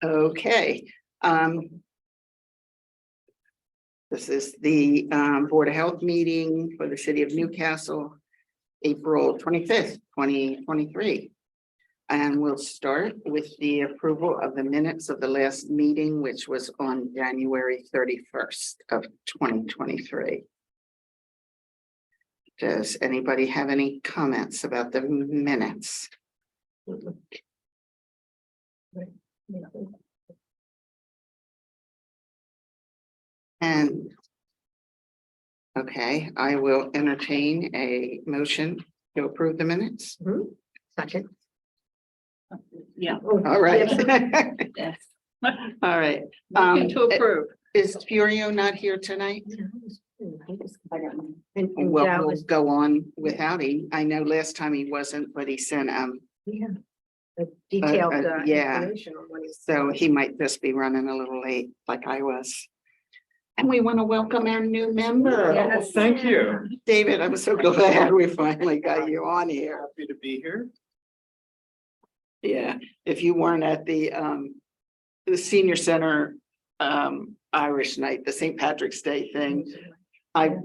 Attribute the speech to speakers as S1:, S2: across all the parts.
S1: Okay. This is the Board of Health meeting for the city of Newcastle, April 25th, 2023. And we'll start with the approval of the minutes of the last meeting, which was on January 31st of 2023. Does anybody have any comments about the minutes? And okay, I will entertain a motion to approve the minutes.
S2: Second.
S3: Yeah.
S1: All right.
S3: Yes.
S1: All right.
S3: Motion to approve.
S1: Is Furio not here tonight?
S2: And
S1: Well,
S2: that
S1: we'll
S2: was,
S1: go on without him. I know last time he wasn't, but he sent
S2: yeah. A detailed
S1: yeah.
S2: information on what he's.
S1: so he might just be running a little late like I was. And we want to welcome our new member.
S2: Yes.
S4: Thank you.
S1: David, I'm so glad we finally got you on here.
S4: Happy to be here.
S1: Yeah, if you weren't at the senior center Irish night, the St. Patrick's Day thing, I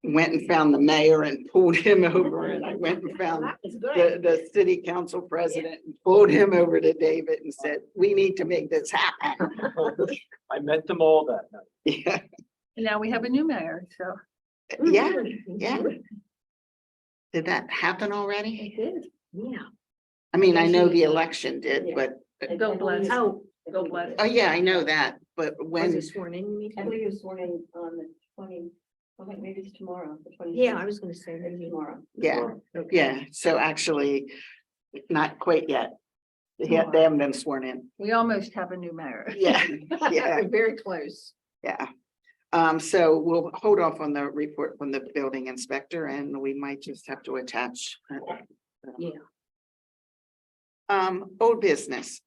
S1: went and found the mayor and pulled him over, and I went and found
S2: That was good.
S1: the city council president and pulled him over to David and said, we need to make this happen.
S4: I met them all that night.
S1: Yeah,
S3: And now we have a new mayor, so.
S1: yeah, yeah. Did that happen already?
S2: did. Yeah.
S1: I mean, I know the election did, but,
S3: God bless.
S2: Oh,
S3: God bless.
S1: oh yeah, I know that, but
S2: was
S1: when,
S2: he sworn in? you mean?
S5: I believe he was sworn in on the 20, I think maybe it's tomorrow, the 20.
S2: Yeah, I was gonna say maybe
S5: Tomorrow.
S1: yeah,
S2: Okay.
S1: yeah, so actually, not quite yet. They haven't been sworn in.
S3: We almost have a new mayor.
S1: Yeah, yeah.
S2: We're very close.
S1: Yeah. So we'll hold off on the report from the building inspector, and we might just have to attach.
S2: Yeah.
S1: Old business.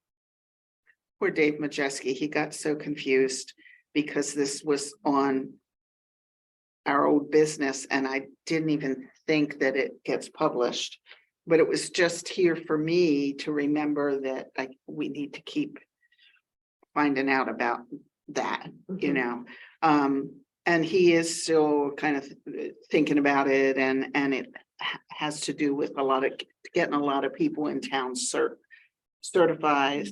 S1: Poor Dave Majeski, he got so confused because this was on our old business, and I didn't even think that it gets published. But it was just here for me to remember that we need to keep finding out about that, you know. And he is still kind of thinking about it, and it has to do with getting a lot of people in town certified.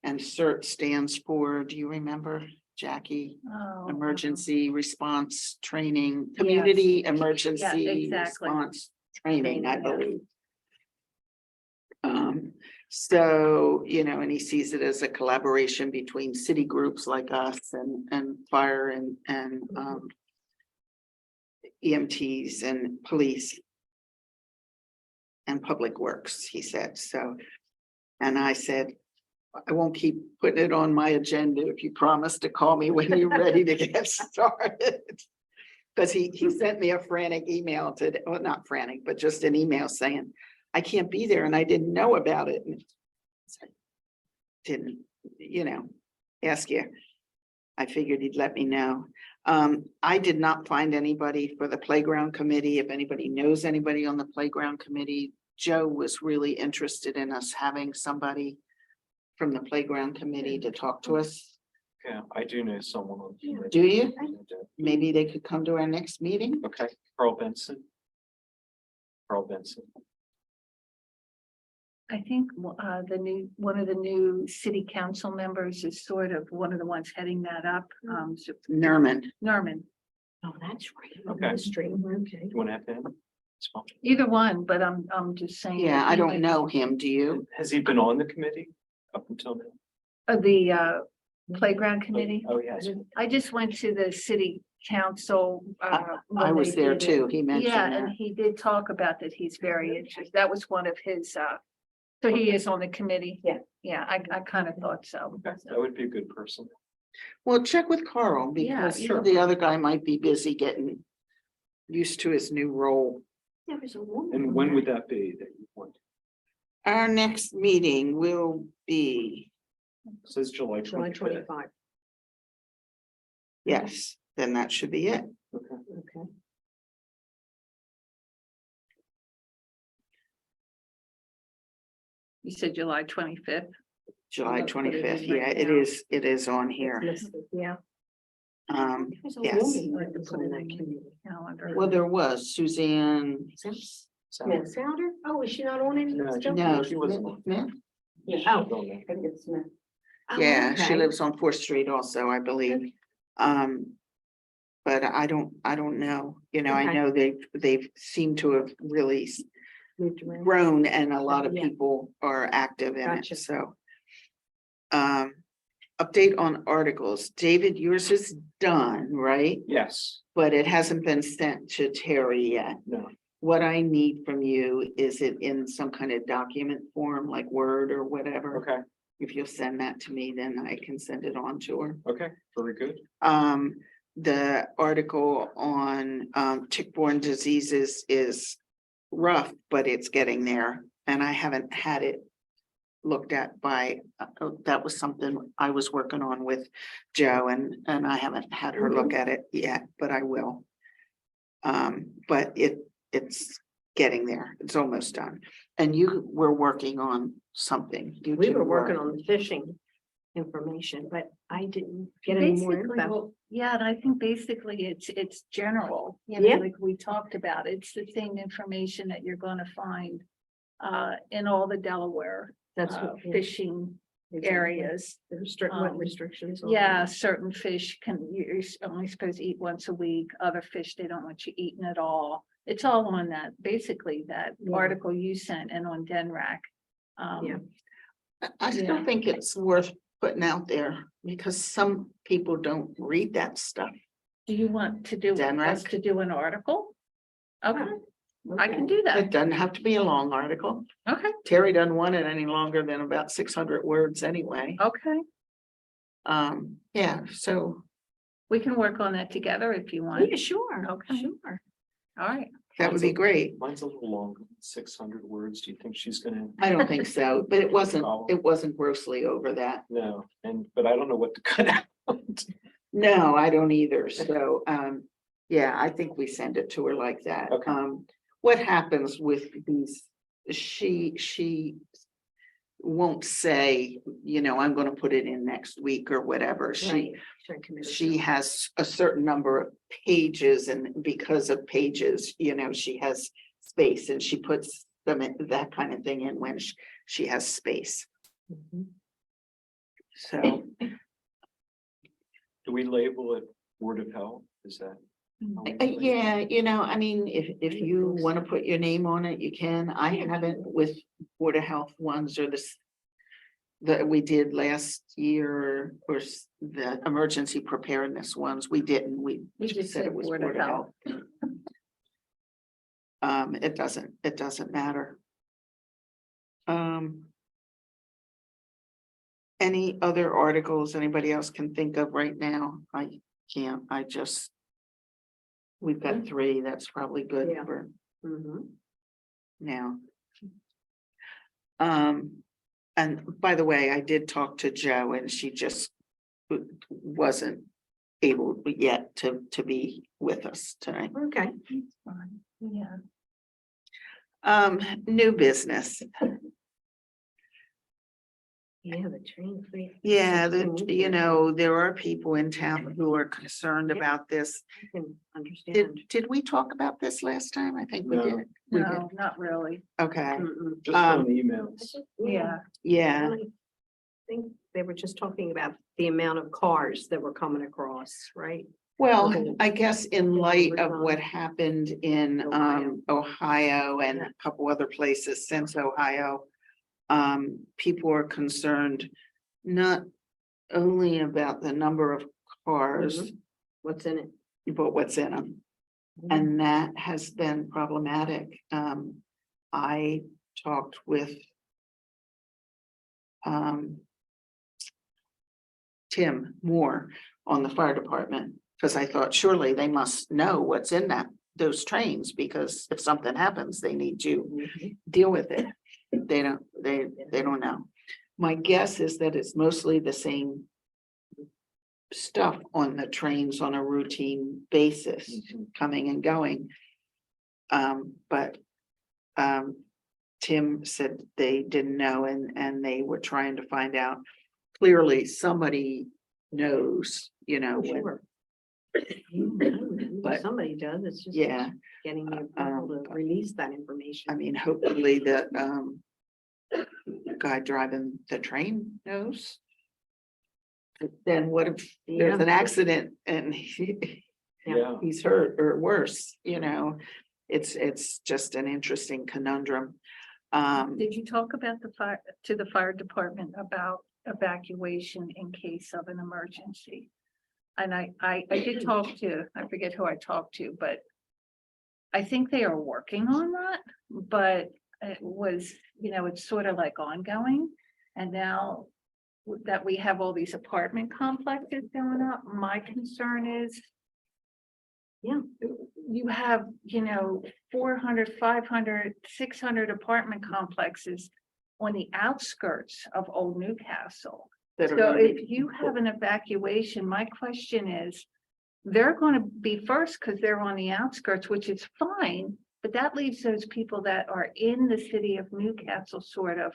S1: And CERT stands for, do you remember, Jackie?
S3: Oh,
S1: Emergency Response Training, Community Emergency
S3: exactly.
S1: Response Training, I believe. So, you know, and he sees it as a collaboration between city groups like us and fire and EMTs and police and public works, he said. So, and I said, I won't keep putting it on my agenda if you promise to call me when you're ready to get started. Because he sent me a frantic email today, well, not frantic, but just an email saying, I can't be there and I didn't know about it. And I didn't, you know, ask you. I figured he'd let me know. I did not find anybody for the playground committee. If anybody knows anybody on the playground committee, Joe was really interested in us having somebody from the playground committee to talk to us.
S4: Yeah, I do know someone on. the committee.
S1: Do you? Maybe they could come to our next meeting.
S4: Okay, Carl Benson. Carl Benson.
S3: I think one of the new city council members is sort of one of the ones heading that up.
S1: Nerman.
S3: Norman,
S2: Oh, that's right.
S4: Okay.
S2: Ministry. Okay.
S4: You want to have him? It's fine.
S3: either one, but I'm just saying.
S1: Yeah,
S3: that
S1: I
S3: he
S1: don't
S3: might-
S1: know him. Do you?
S4: Has he been on the committee up until now?
S3: The playground committee.
S4: Oh, yes.
S3: I just went to the city council.
S1: I
S3: when
S1: was
S3: they
S1: there
S3: did it.
S1: too. He mentioned
S3: Yeah, and
S1: that.
S3: he did talk about that. He's very interested. That was one of his, so he is on the committee.
S5: Yeah.
S3: Yeah, I kind of thought so.
S4: Okay, that would be a good person.
S1: Well, check with Carl because
S3: either
S1: the other guy might be busy getting used to his new role.
S2: There was a woman.
S4: And
S2: on
S4: when
S2: that.
S4: would that be that you want?
S1: Our next meeting will be,
S4: It says July
S2: July
S4: 25th.
S2: 25.
S1: yes, then that should be it.
S4: Okay.
S2: Okay.
S3: You said July 25th.
S1: July
S5: Let's put it in
S1: 25th.
S5: right
S1: Yeah, it
S5: now.
S1: is on
S5: It's
S1: here.
S5: listed, yeah.
S2: There's a
S1: Yes.
S2: woman
S5: I like to put in that committee.
S3: Calendar.
S1: Well, there was Suzanne.
S5: Smith Souter? Oh, is she not on it?
S4: No,
S5: still?
S1: No,
S4: she was-
S1: Smith?
S5: Yeah,
S4: I
S5: oh,
S4: don't know.
S5: I think it's Smith. Oh,
S1: Yeah, she
S5: okay.
S1: lives on 4th Street also, I believe. But I don't know, I
S5: Okay.
S1: know they've seemed to have really
S5: Moved around.
S1: grown and a lot of
S5: Yeah.
S1: people are active in it,
S5: Gotcha.
S1: so. Update on articles. David, yours is done, right?
S4: Yes,
S1: But it hasn't been sent to Terry yet.
S4: no,
S1: What I need from you, is it in some kind of document form, like Word or whatever?
S4: okay,
S1: If you'll send that to me, then I can send it on to her.
S4: okay, very good.
S1: The article on tick-borne diseases is rough, but it's getting there, and I haven't had it looked at by, that was something I was working on with Joe, and I haven't had her look at it yet, but I will. But it's getting there. It's almost done. And you were working on something. You
S5: We
S1: two
S5: were working on the fishing information, but I didn't get any more
S3: Basically,
S5: info.
S3: well, yeah, and I think basically it's general,
S5: Yeah.
S3: like we talked about, it's the same information that you're gonna find. In all the Delaware
S5: That's what. yeah,
S3: fishing
S5: exactly.
S3: areas.
S5: The what
S3: Um,
S5: restrictions? on
S3: Yeah,
S5: that.
S3: certain fish you're only supposed to eat once a week, other fish, they don't want you eating at all. It's all on that, basically that
S5: Yeah.
S3: article you sent and on DENRAC.
S5: Yeah.
S1: I still
S3: Yeah.
S1: think it's worth putting out there because some people don't read that stuff.
S3: Do you want to do, us
S1: DENRAC?
S3: to do an article? Okay, I can
S5: Okay.
S3: do
S1: It
S3: that.
S1: doesn't have to be a long article.
S3: Okay,
S1: Terry doesn't want it any longer than about 600 words anyway.
S3: okay.
S1: Yeah, so
S3: We can work on that together if you want.
S5: Yeah, sure.
S3: Okay.
S5: Sure.
S3: All right.
S1: that would be great.
S4: Mine's a little longer, 600 words. Do you think she's gonna?
S1: I don't think so, but it wasn't grossly over that.
S4: No, but I don't know what to cut out.
S1: No, I don't either. So, yeah, I think we send it to her like that.
S4: Okay.
S1: What happens with these, she won't say, I'm gonna put it in next week or whatever.
S5: Right. Sure, committed
S1: She
S5: to.
S1: has a certain number of pages, and because of pages, she has space, and she puts them in that kind of thing in when she has space.
S5: Mhm.
S1: So,
S4: Do we label it Word of Health? Is that? how we label it?
S1: yeah, I mean, if you want to put your name on it, you can. I haven't with Board of Health ones or this that we did last year, or the emergency preparedness ones. We didn't. We
S3: We just
S1: said
S3: said
S1: it was
S3: Board of Health.
S1: It doesn't matter. Any other articles anybody else can think of right now? I can't, we've got 3, that's probably good
S5: Yeah.
S1: for
S5: Mhm.
S1: now. And by the way, I did talk to Joe, and she just wasn't able yet to be with us tonight.
S5: Okay.
S3: Fine. Yeah.
S1: New business.
S5: Yeah, the train fleet.
S1: Yeah,
S5: Mhm.
S1: there are people in town who are concerned
S5: Yeah.
S1: about this.
S5: I can understand.
S1: Did we talk about this last time? I think we
S4: No.
S1: did. We did.
S3: No, not really.
S1: Okay,
S5: Mm-mm.
S4: Just on emails.
S3: Yeah.
S1: yeah,
S5: And I think they were just talking about the amount of cars that were coming across, right?
S1: well,
S5: Mhm.
S1: I guess in
S5: Yeah,
S1: light
S5: we're
S1: of
S5: done.
S1: what happened in Ohio and
S5: Yeah.
S1: a couple other places since Ohio. People are concerned not only about the number of cars,
S5: What's in it?
S1: but what's in them.
S5: Mm-hmm.
S1: And that has been problematic. I talked with Tim Moore on the fire department, because I thought surely they must know what's in those trains, because if something happens, they need to
S5: Mhm.
S1: deal with it. They don't know. My guess is that it's mostly the same stuff on the trains on a routine basis,
S4: Mhm.
S1: coming and going. But Tim said they didn't know and they were trying to find out. Clearly, somebody knows, you know, when,
S5: Sure.
S1: But-
S5: Somebody does, it's just.
S1: yeah.
S5: Getting the approval to release that information.
S1: I mean, hopefully the guy driving the train knows. But then what if there's an
S5: Yeah.
S1: accident and
S4: Yeah,
S1: he's hurt or worse, you know? It's just an interesting conundrum.
S3: Did you talk about to the fire department about evacuation in case of an emergency? And I did talk to, I forget who I talked to, but I think they are working on that, but it was, you know, it's sort of like ongoing. And now that we have all these apartment complexes going up, my concern is
S5: Yeah.
S3: you have, you know, 400, 500, 600 apartment complexes on the outskirts of Old Newcastle.
S1: that are
S3: So
S1: gonna be-
S3: if you have an evacuation, my question is, they're gonna be first because they're on the outskirts, which is fine, but that leaves those people that are in the city of Newcastle sort of.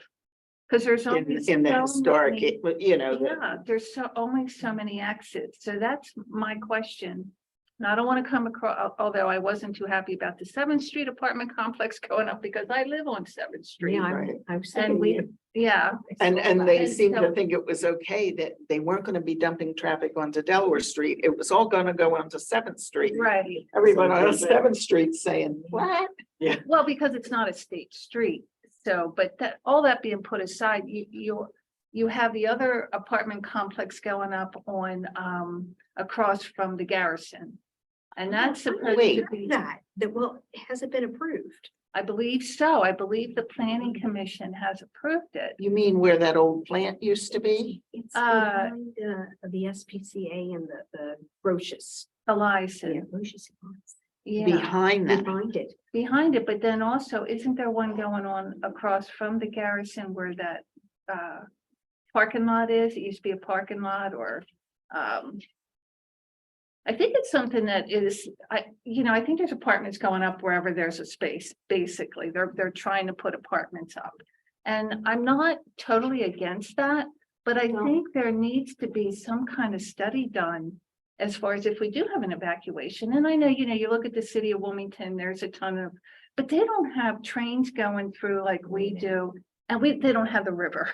S3: Because there's only
S1: in the
S3: so
S1: historic,
S3: many-
S1: you know,
S3: yeah, there's only so many exits, so that's my question. And I don't want to come across, although I wasn't too happy about the 7th Street apartment complex going up because I live on 7th Street.
S5: Yeah,
S1: right.
S5: I was
S3: And
S5: thinking
S3: we, yeah,
S1: And they
S3: And
S1: seemed to
S3: so-
S1: think it was okay that they weren't gonna be dumping traffic onto Delaware Street. It was all gonna go onto 7th Street.
S3: right.
S1: Everybody on 7th Street saying, what?
S3: Well, because it's not a state street, so, but that, all that being put aside, you have the other apartment complex going up on, across from the Garrison. And that's supposed
S1: Wait.
S3: to be,
S5: Well, has it been approved?
S3: I believe so, I believe the planning commission has approved it.
S1: You mean where that old plant used to be?
S5: It's
S3: Uh,
S5: behind the SPCA and the Brochus.
S3: Eliza,
S5: Brochus.
S3: yeah,
S1: Behind that?
S5: Behind it.
S3: behind it, but then also, isn't there one going on across from the Garrison where that parking lot is? It used to be a parking lot or I think it's something that is, I think there's apartments going up wherever there's a space, basically. They're trying to put apartments up. And I'm not totally against that, but I
S5: No.
S3: think there needs to be some kind of study done as far as if we do have an evacuation. And I know, you look at the city of Wilmington, there's a ton of, but they don't have trains going through like we do. And they don't have the river.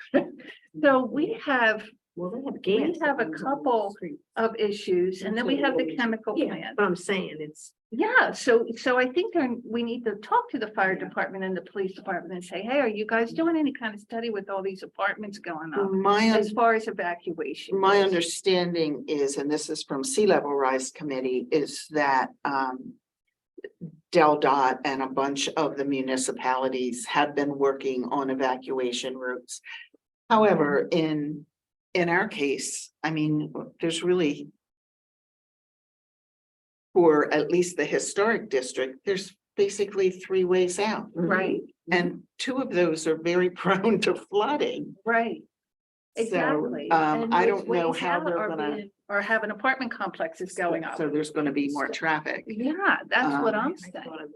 S3: So we have
S5: Well, they have
S3: We
S5: gas.
S3: have a
S5: that runs on the
S3: couple
S5: street.
S3: of issues, and then we have the chemical
S5: Yeah,
S3: plant.
S5: but I'm saying it's,
S3: Yeah, so I think we need to talk to the fire department and the police department and say, hey, are you guys doing any kind of study with all these apartments going up? As far as evacuation.
S1: My
S3: goes?
S1: understanding is, and this is from Sea Level Rise Committee, is that Del Dot and a bunch of the municipalities have been working on evacuation routes. However, in our case, I mean, there's really, for at least the historic district, there's basically 3 ways out.
S3: Right,
S1: And 2 of those are very prone to flooding.
S3: right.
S1: So,
S3: Exactly.
S1: I
S3: And
S1: don't
S3: those
S1: know
S3: ways
S1: how
S3: out
S1: they're
S3: are
S1: gonna.
S3: being- Or have an apartment complexes going up.
S1: So there's gonna be more traffic.
S3: Yeah, that's what
S1: Um,
S3: I'm
S5: I
S3: saying.
S5: thought of it.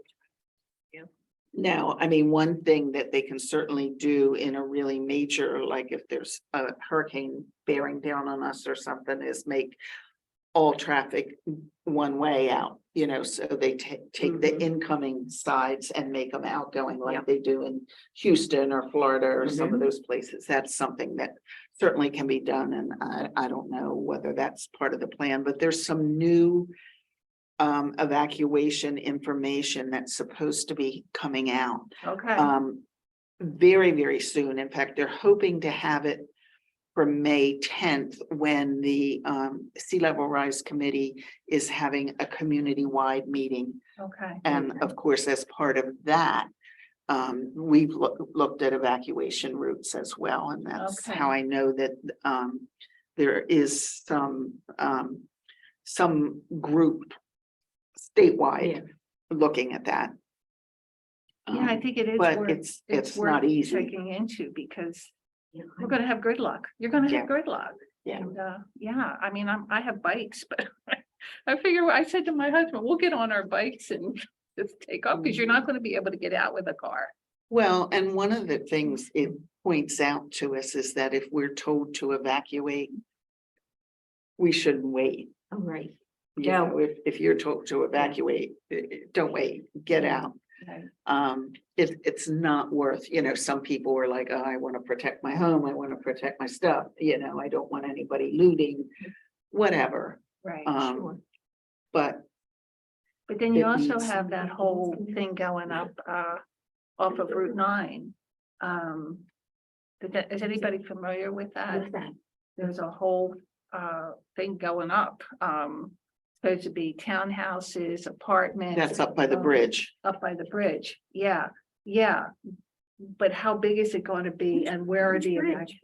S1: Now, I mean, one thing that they can certainly do in a really major, like if there's a hurricane bearing down on us or something, is make all traffic one way out, so they take the
S5: Mhm.
S1: incoming sides and make them outgoing
S5: Yeah.
S1: like they do in Houston or Florida or some of those places. That's something that certainly can be done, and I don't know whether that's part of the plan, but there's some new evacuation information that's supposed to be coming out
S3: Okay,
S1: very, very soon. In fact, they're hoping to have it for May 10th, when the Sea Level Rise Committee is having a community-wide meeting.
S3: okay.
S1: And of course, as part of that, we've looked at evacuation routes as well, and that's
S3: Okay.
S1: how I know that there is some group statewide looking at that.
S3: Yeah, I think it is.
S1: But
S3: worth-
S1: it's
S3: worth
S1: not easy.
S3: Checking into because
S5: Yeah,
S3: we're gonna have gridlock. You're gonna have gridlock.
S1: Yeah.
S3: And, yeah, I mean, I have bikes, but I figure, I said to my husband, we'll get on our bikes and just take off because you're not gonna be able to get out with a car.
S1: Well, and one of the things it points out to us is that if we're told to evacuate, we shouldn't wait.
S5: Oh, right.
S1: You
S5: Yeah.
S1: know, if you're told to evacuate, don't wait, get out.
S3: Right.
S1: It's not worth, you know, some people were like, oh, I want to protect my home, I want to protect my stuff, you know, I don't want anybody looting, whatever.
S3: Right.
S5: Sure.
S1: But
S3: But then you
S1: it
S3: also
S1: needs-
S3: have that whole thing going up, off of Route 9. Is anybody familiar with that?
S5: What's that?
S3: There's a whole, thing going up, supposed to be townhouses, apartments.
S1: that's up by the bridge.
S3: Up by the bridge, yeah, yeah. But how big is it going to be and where are
S5: Which
S3: the?
S5: bridge?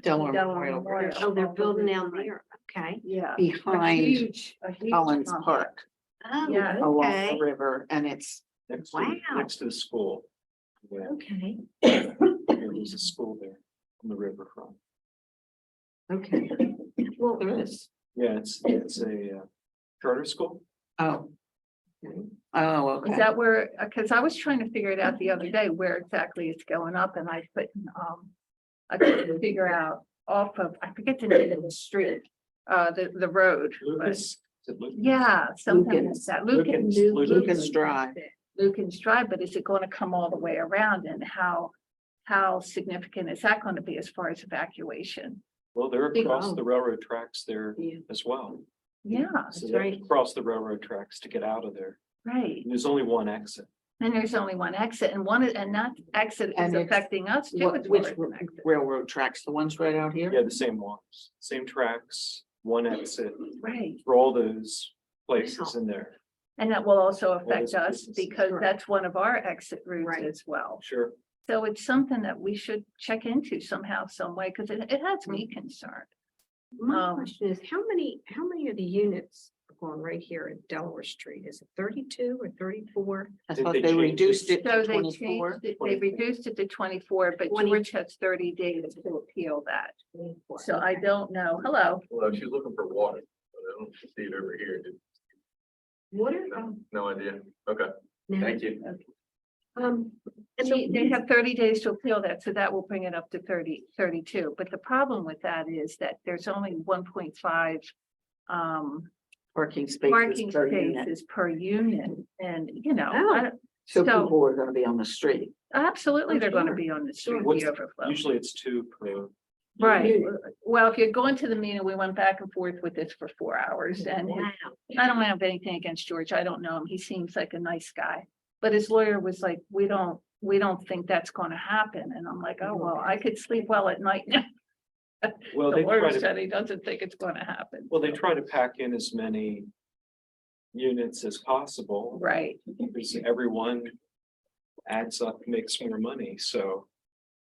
S1: Delaware
S3: Delaware
S1: Memorial
S3: Memorial.
S1: Bridge,
S5: Oh, they're building out there. Okay.
S3: Yeah. a
S1: behind
S3: huge
S1: Collins
S3: complex.
S1: Park
S5: Oh,
S3: Yeah.
S1: along
S5: okay.
S1: the river, and it's,
S4: Next
S5: Wow.
S4: next to the school. Yeah,
S5: Okay.
S4: there's a school there on the riverfront.
S5: Okay. Well,
S1: there is,
S4: Yeah, it's a charter school.
S1: oh. Oh, okay.
S3: Is that where, because I was trying to figure it out the other day, where exactly it's going up and I couldn't figure out off of, I forget the name of the street, the road. but-
S4: Lucas. Is it Lucas?
S3: Yeah, something like
S1: Lukens.
S3: that.
S4: Lukens.
S1: Lukens Drive.
S3: Lukens Drive, but is it going to come all the way around and how significant is that going to be as far as evacuation?
S4: Well, they're
S3: Big
S4: across
S5: road.
S4: the railroad tracks there
S5: Yeah.
S4: as well.
S3: Yeah,
S4: So
S5: That's
S4: they
S5: right.
S4: cross the railroad tracks to get out of there.
S3: right.
S4: And there's only one exit.
S3: And there's only one exit and that exit is
S1: And it's-
S3: affecting us too.
S1: What,
S3: as
S1: which
S3: far as an exit.
S1: railroad tracks, the ones right out here?
S4: Yeah, the same ones, same tracks, one exit
S3: Right.
S4: for all those places in there.
S3: And that will also
S4: those
S3: affect us
S4: businesses.
S3: because
S5: Sure.
S3: that's one of our exit routes
S5: Right.
S3: as well.
S4: Sure.
S3: So it's something that we should check into somehow, some way, because it has me concerned.
S5: My
S3: Um,
S5: question is, how many of the units are going right here at Delaware Street? Is it 32 or 34?
S1: I
S4: Did
S1: thought
S4: they
S1: they
S4: change
S1: reduced
S4: it?
S1: it
S3: So
S1: to
S3: they
S1: 24.
S3: changed it, they
S4: 24.
S3: reduced it to 24, but
S5: 20.
S3: George has 30 days to appeal that.
S5: 24.
S3: So I don't know. Hello.
S6: Well, she's looking for water, but I don't see it over here.
S5: Water?
S6: No idea. Okay,
S5: No.
S6: thank you.
S5: And
S3: They have 30 days to appeal that, so that will bring it up to 32. But the problem with that is that there's only 1.5
S1: Parking spaces
S3: parking
S1: per unit.
S3: spaces per unit. And, you know,
S5: Oh.
S1: So
S3: so-
S1: people are gonna be on the street.
S3: absolutely,
S5: Oh,
S3: they're gonna
S5: sure.
S3: be on the
S5: Sure.
S3: street,
S4: What's
S3: the overflow.
S4: Usually it's two per.
S3: Right. Well, if you're going to the meeting, we went back and forth with this for 4 hours and
S5: Wow.
S3: I don't have anything against George. I don't know him. He seems like a nice guy. But his lawyer was like, we don't think that's gonna happen. And I'm like, oh, well, I could sleep well at night now.
S4: Well,
S3: The
S4: they try
S3: lawyer
S4: to,
S3: said he doesn't think it's gonna happen.
S4: well, they try to pack in as many units as possible.
S3: Right.
S4: Because everyone adds up, makes more money, so.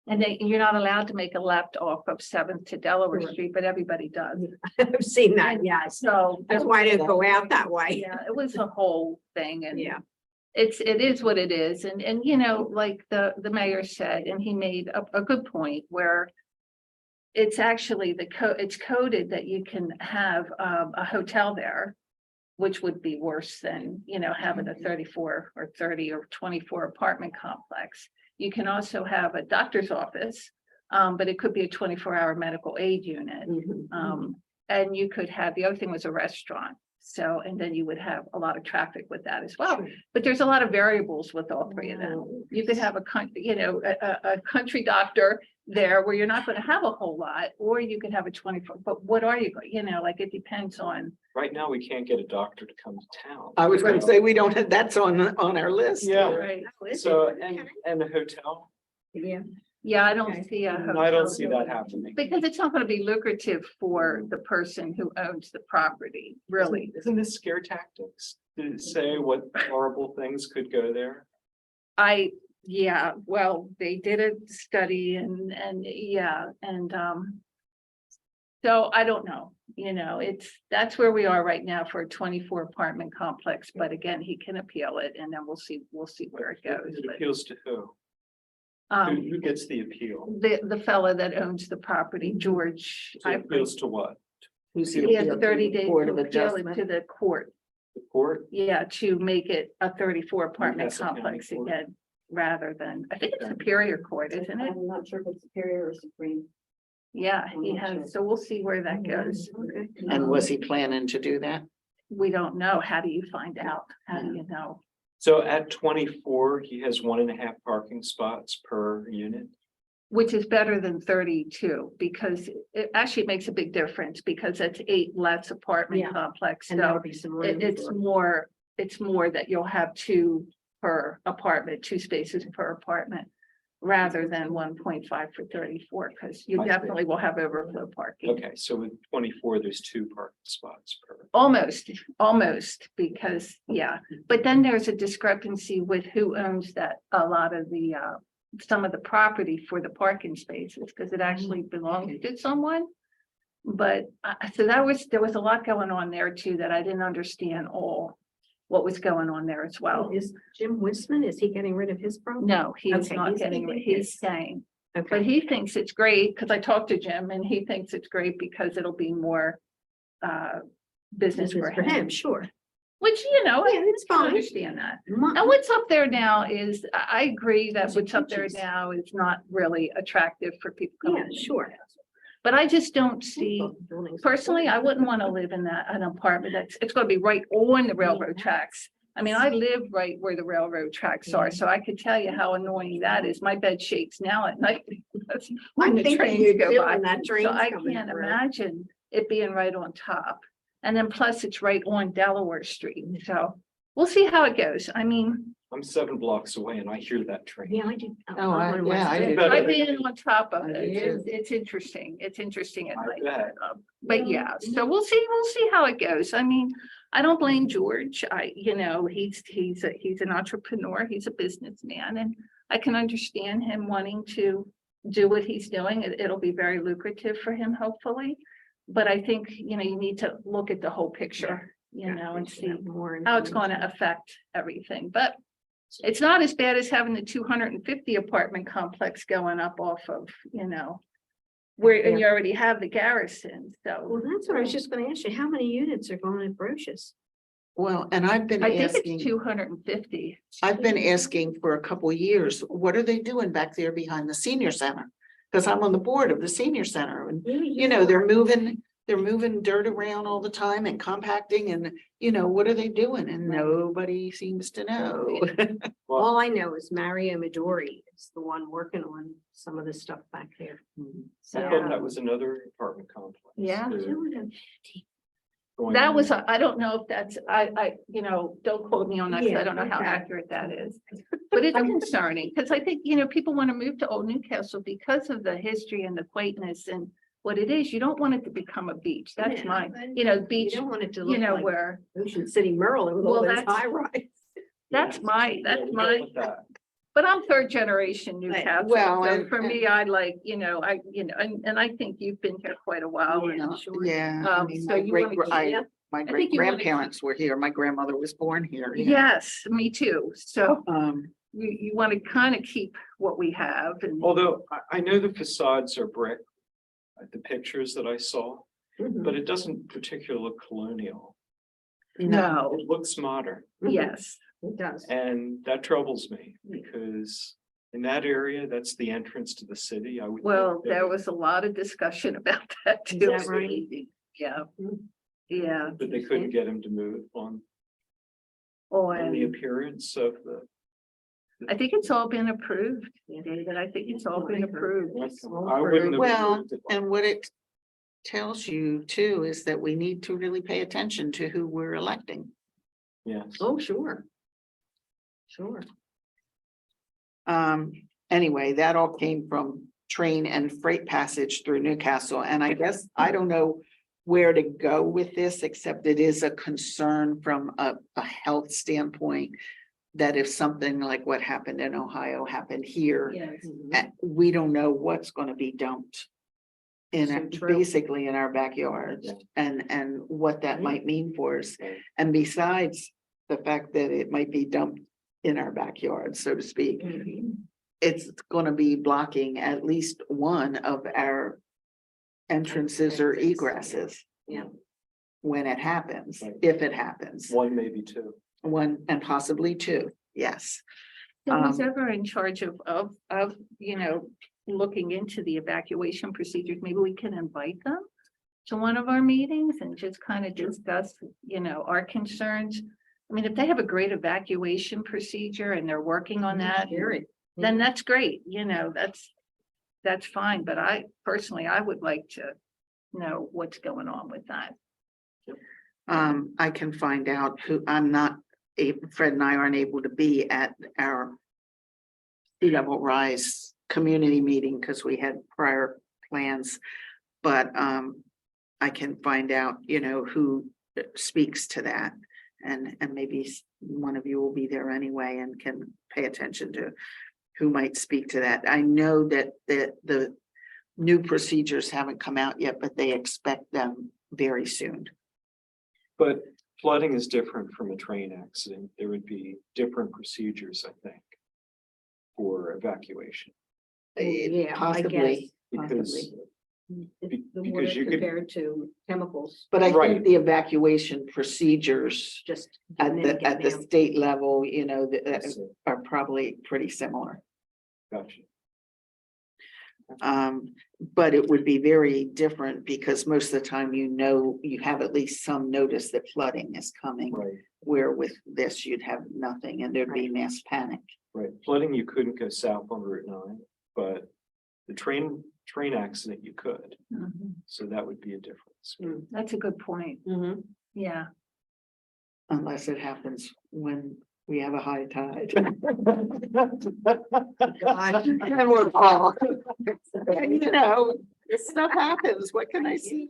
S3: And you're not allowed to make a left off of Seventh to Delaware
S5: Right.
S3: Street, but everybody does.
S5: I've seen that, yes.
S3: So.
S5: That's why I didn't go out that way.
S3: Yeah, it was a whole thing and.
S5: Yeah.
S3: It is what it is. And, you know, like the mayor said, and he made a good point where. It's actually it's coded that you can have a hotel there. Which would be worse than, you know, having a 34 or 30 or 24 apartment complex. You can also have a doctor's office, but it could be a 24-hour medical aid unit.
S5: Mhm.
S3: And you could have, the other thing was a restaurant. So, and then you would have a lot of traffic with that as well.
S5: Sure.
S3: But there's a lot of variables with all three of them.
S5: Wow.
S3: You could have a country doctor there where you're not going to have a whole lot, or you could have a 24, but what are you, like, it depends on.
S4: Right now, we can't get a doctor to come to town.
S1: I was gonna
S4: So-
S1: say, we don't have, that's on our list.
S4: Yeah.
S3: Right.
S5: Oh, is
S4: So,
S5: it?
S4: and,
S5: Okay.
S4: and a hotel,
S5: Yeah.
S3: Yeah, I don't
S5: Okay.
S3: see a.
S4: I don't see
S3: hotel.
S4: that happening.
S3: Because it's not going to be lucrative for the person who owns the property, really.
S4: Isn't this scare tactics to say what horrible things could go there?
S3: Yeah, well, they did a study and so I don't know, that's where we are right now for a 24 apartment complex, but again, he can appeal it and then we'll see where it goes.
S4: It
S3: But,
S4: appeals to who?
S3: um,
S4: Who gets the appeal?
S3: the fella that owns the property, George,
S4: So it appeals to what?
S1: Who's the
S3: he has
S1: appeal to
S3: 30
S1: the
S3: days
S1: Board
S3: to
S1: of
S3: appeal it
S1: Adjustment?
S3: to the court.
S4: The court?
S3: Yeah, to make it a 34 apartment
S4: Newcastle County
S3: complex
S4: Court.
S3: again. rather than, I think it's Superior Court, isn't it?
S2: I'm not sure if it's Superior or Supreme.
S3: Yeah,
S2: I'm
S3: he
S2: not sure.
S3: has, so we'll see where that goes.
S5: Okay.
S1: And was he planning to do that?
S3: We don't know. How do you find out? How do you know?
S4: So at 24, he has 1.5 parking spots per unit.
S3: Which is better than 32, because it actually makes a big difference, because it's 8 less apartment
S5: Yeah.
S3: complex,
S5: And that'll
S3: so
S5: be some room
S3: it's
S5: for-
S3: more that you'll have 2 per apartment, 2 spaces per apartment. Rather than 1.5 for 34, because you
S4: I see.
S3: definitely will have overflow parking.
S4: Okay, so with 24, there's 2 parking spots per.
S3: Almost, because, yeah, but then there's a discrepancy with who owns that, a lot of the, some of the property for the parking spaces, because it actually belongs to someone. But, so there was a lot going on there too, that I didn't understand what was going on there as well.
S5: Is Jim Wisman, is he getting rid of his property?
S3: No, he's
S5: Okay,
S3: not
S5: he's
S3: getting,
S5: keeping
S3: he's
S5: his.
S3: staying. But
S5: Okay,
S3: he thinks it's great, because I talked to Jim and he thinks it's great because it'll be more business for him,
S5: sure.
S3: which, you know,
S5: Yeah,
S3: I
S5: it's
S3: can
S5: fine.
S3: understand that.
S5: My-
S3: And what's up there now is, I agree that
S5: Those are
S3: what's up there
S5: kitchens.
S3: now is not really attractive for people. coming
S5: Yeah,
S3: in.
S5: sure.
S3: But I just don't see,
S5: Buildings.
S3: personally, I wouldn't want to live in an apartment it's gonna be right on the railroad tracks. I mean, I live right where the railroad tracks are, so I could tell you how annoying that is. My bed shakes now at night. When the trains go by.
S5: That
S3: So
S5: train's
S3: I
S5: coming
S3: can't
S5: through.
S3: imagine it being right on top. And then plus it's right on Delaware Street. So we'll see how it goes. I mean,
S4: I'm 7 blocks away and I hear that train.
S5: Yeah, I do.
S1: Oh, I-
S5: I'm on
S1: yeah,
S5: West
S1: I
S5: End.
S1: do.
S4: Better
S3: I've
S4: than-
S3: been on top of
S1: I
S3: it.
S1: do.
S3: It's interesting. It's interesting at
S4: I
S3: night.
S4: bet.
S3: But yeah, so we'll see how it goes. I mean, I don't blame George. He's an entrepreneur, he's a businessman, and I can understand him wanting to do what he's doing. It'll be very lucrative for him, hopefully. But I think, you need to look at the whole picture, and see
S5: More
S3: how it's going to affect everything. But it's not as bad as having the 250 apartment complex going up off of, where, and you already have the Garrison, so.
S5: Well, that's what I was just gonna ask you. How many units are going at Brochus?
S1: Well, and I've been
S3: I think it's
S1: asking,
S3: 250.
S1: I've been asking for a couple of years, what are they doing back there behind the senior center? Because I'm on the board of the senior center and, they're moving dirt around all the time and compacting and, what are they doing? And nobody seems to know.
S5: All I know is Mario Midori is the one working on some of the stuff back there.
S4: I
S5: So.
S4: thought that was another apartment complex.
S3: Yeah.
S4: Going
S3: That
S4: in.
S3: was, I don't know if that's, don't quote me on that, 'cause I
S5: Yeah,
S3: don't know how
S5: okay.
S3: accurate that is. But it's concerning, because I think, people want to move to Old Newcastle because of the history and the quaintness and what it is. You don't want it to become a beach. That's
S5: Yeah,
S3: my,
S5: You
S3: beach,
S5: don't want it to look like
S3: where,
S5: Ocean City, Maryland with
S3: Well,
S5: all those
S3: that's-
S5: high rise.
S3: that's
S4: Yeah,
S3: my,
S4: yeah,
S3: that's
S4: we
S3: my.
S4: don't want that.
S3: But I'm 3rd generation Newcastle,
S1: well,
S3: so
S1: and-
S3: for me, I like, and I think you've been here quite a while.
S5: Yeah.
S3: and,
S5: Sure.
S1: Yeah, I mean,
S3: So you wanna keep-
S1: my
S3: think
S1: great
S3: you wanna keep-
S1: grandparents were here. My grandmother was born here. yeah.
S3: Yes, me too. So
S1: Um,
S3: you want to kind of keep what we have and,
S4: Although I know the facades are brick, the pictures that I saw,
S5: Mhm.
S4: but it doesn't particularly look colonial.
S3: no,
S4: It looks modern.
S3: yes.
S5: It does.
S4: And that troubles me because in that area, that's the entrance to the city. I would.
S3: Well,
S4: think
S3: there was a lot of discussion about that
S5: Is
S3: too.
S5: that right?
S3: Yeah.
S5: Mm.
S3: Yeah,
S4: But they couldn't get him to move on the
S3: and
S4: appearance of the.
S3: I think it's all been approved,
S5: Yeah.
S3: David. I think it's all been approved.
S4: I wouldn't have
S1: Well,
S4: approved it.
S1: and what it tells you too is that we need to really pay attention to who we're electing.
S4: Yes.
S5: Oh, sure. Sure.
S1: Anyway, that all came from train and freight passage through Newcastle, and I guess, I don't know where to go with this, except it is a concern from a health standpoint. That if something like what happened in Ohio happened here,
S3: Yes.
S1: we don't know what's gonna be dumped.
S5: So true.
S1: Basically in our backyards
S4: Yeah.
S1: and what that
S5: Yeah.
S1: might mean for us.
S4: Right.
S1: And besides the fact that it might be dumped in our backyard, so to speak, it's gonna be blocking at least one of our entrances or egresses.
S5: Yeah.
S1: When it happens,
S4: Right.
S1: if it happens,
S4: One, maybe two.
S1: one and possibly two, yes.
S3: So who's
S1: Um,
S3: ever in charge of, looking into the evacuation procedures, maybe we can invite them to one of our meetings and just kind of discuss, our concerns. I mean, if they have a great evacuation procedure and they're working on that,
S5: Hear it.
S3: then that's great, that's fine, but I personally, I would like to know what's going on with that.
S1: I can find out who, Fred and I aren't able to be at our sea level rise community meeting because we had prior plans. But I can find out, who speaks to that. And maybe one of you will be there anyway and can pay attention to who might speak to that. I know that the new procedures haven't come out yet, but they expect them very soon.
S4: But flooding is different from a train accident. There would be different procedures, I think, for evacuation.
S5: Yeah, I guess.
S1: Possibly,
S4: Because
S5: It's the
S4: because
S5: water
S4: you could-
S5: compared to chemicals,
S1: but I
S4: Right.
S1: think the evacuation procedures
S5: just.
S1: at
S5: mimic
S1: the
S5: it now.
S1: state level,
S4: So,
S1: are probably pretty similar.
S4: gotcha.
S1: But it would be very different because most of the time, you have at least some notice that flooding is coming.
S4: Right,
S1: Where with this, you'd have nothing and there'd be mass panic.
S4: right. Flooding, you couldn't go south on Route 9, but the train accident, you could. So that would be a difference.
S3: That's a good point,
S5: Mhm.
S3: yeah.
S1: Unless it happens when we have a high tide. And we're all, this stuff happens, what can I say?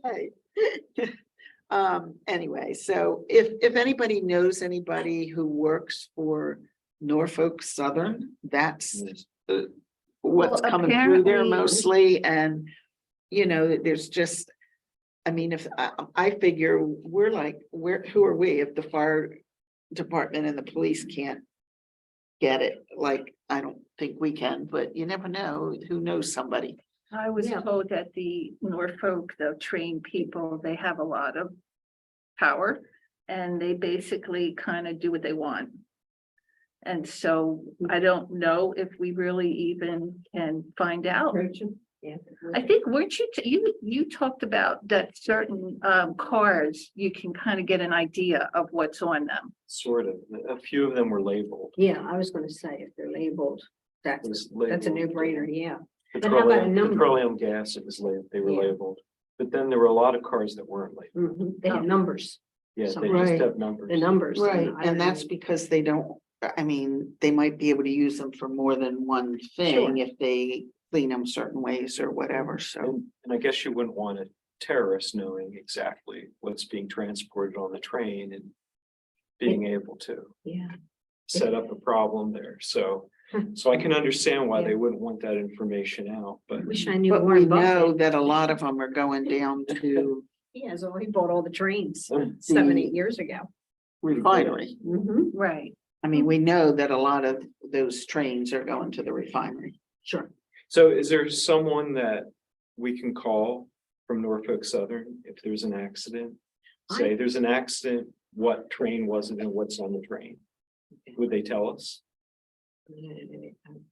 S1: Anyway, so if anybody knows anybody who works for Norfolk Southern, that's what's
S3: Well,
S1: coming through there
S3: apparently-
S1: mostly, and there's just, I mean, if I figure who are we if the fire department and the police can't get it? Like, I don't think we can, but you never know, who knows somebody.
S3: I was
S5: Yeah.
S3: told that the Norfolk, the trained people, they have a lot of power and they basically kind of do what they want. And so I don't know if we really even can find out.
S5: Yeah.
S3: I think, weren't you talked about that certain cars, you can kind of get an idea of what's on them.
S4: Sort of. A few of them were labeled.
S5: Yeah, I was gonna say, if they're labeled,
S4: It was
S5: that's a
S4: labeled,
S5: no-brainer, yeah. But how about a number?
S4: Petroleum gas, it was labeled, they were
S5: Yeah.
S4: labeled. But then there were a lot of cars that weren't labeled.
S5: They have numbers,
S4: Yeah, they
S5: Some-
S4: just
S1: Right.
S4: have numbers.
S5: the numbers.
S1: Right,
S5: I don't
S1: and that's
S5: know.
S1: because they don't, I mean, they might be able to use them for more than one thing if they clean them certain ways or whatever, so.
S4: And I guess you wouldn't want a terrorist knowing exactly what's being transported on the train and being able to
S5: Yeah.
S4: set up a problem there. So I can understand why
S5: Yeah.
S4: they wouldn't want that information out, but
S5: Wish I knew
S1: But we
S5: Warren
S1: know
S5: Buffett.
S1: that a lot of them are going down to
S5: He has, he bought all the trains
S4: Mm.
S5: 7-8 years ago.
S1: refinery.
S3: Right.
S1: I mean, we know that a lot of those trains are going to the refinery.
S5: Sure.
S4: so is there someone that we can call from Norfolk Southern if there's an accident? Say there's an accident, what train was it and what's on the train? Would they tell us?